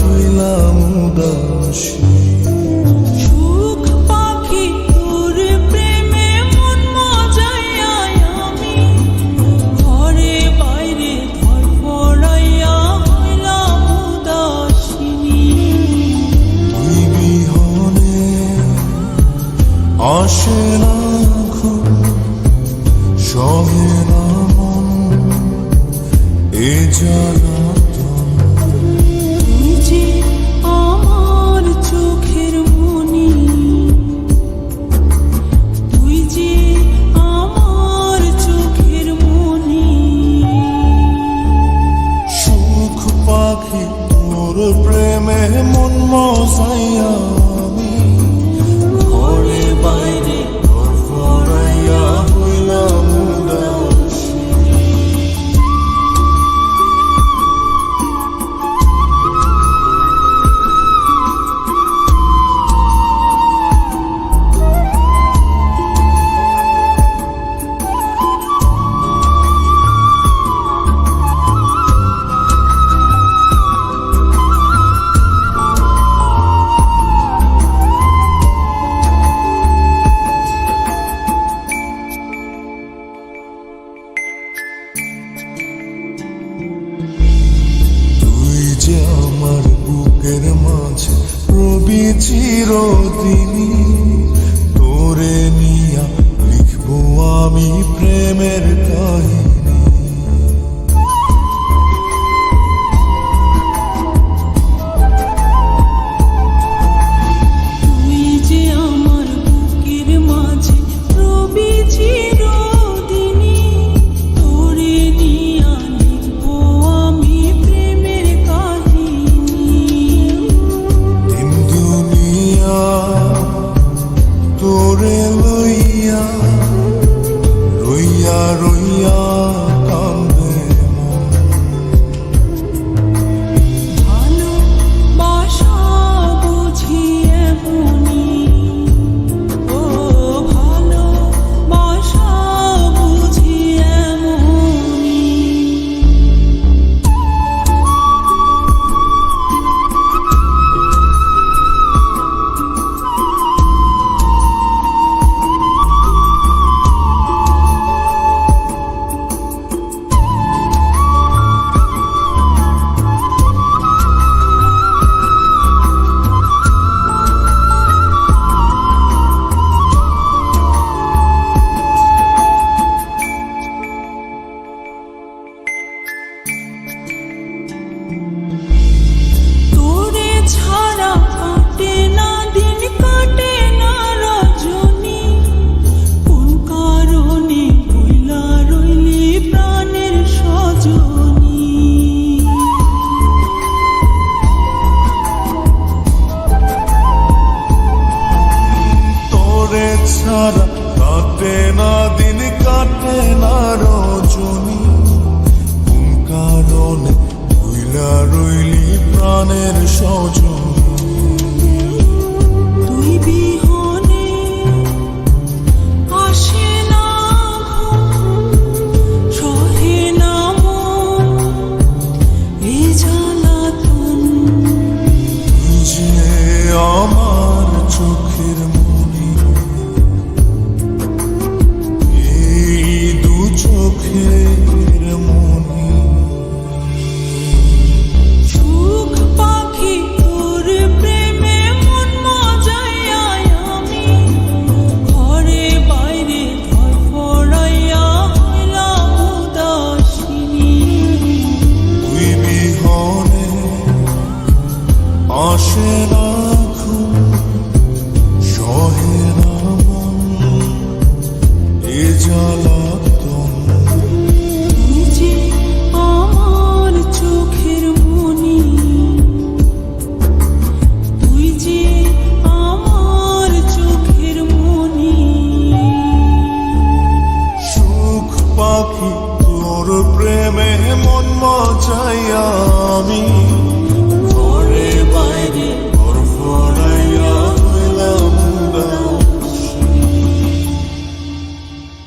হইলাম উদাসী। আসে না ঘুম, সহে না মন এ জ্বালাতন। তুই যে আমার চোখের মনি, তুই যে আমার চোখের মনি। সুখ পাখি তোর প্রেমে মন মজাইয়া আমি ঘরে বাইরে ধরফরাইয়া হইলাম উদাসী। আমার বুকের মাঝে রবি চিরদিনই, তোরে নিয়া লিখবো আমি প্রেমের কাহিনী। তুই যে আমার বুকের মাঝে রবি চিরদিনই, তোরে নিয়া লিখবো আমি প্রেমের কাহিনী। দিন দুনিয়া তোরে লইয়া রইয়া রইয়া কান্দে মন। ভালোবাসা বুঝি এমনি, ও ভালোবাসা বুঝি এমনি। তোরে ছাড়া কাটে না দিন, কাটে না রজনী। কোন কারণে ভুলা রইলি প্রাণের সজনী। তোরে ছাড়া কাটে না দিন, কাটে না রজনী। কোন কারণে ভুইলা রইলি প্রাণের সজনী। তুই বিহনে আসে না ঘুম, সহে না মন এ জ্বালাতন। তুই যে আমার চোখের মনি, এই দু চোখের মনি। সুখ পাখি তোর প্রেমে মন মজাইয়া আমি ঘরে বাইরে ধরফরাইয়া হইলাম উদাসিনী। তুই বিহনে আসে না ঘুম, সহে না মন এ জ্বালা।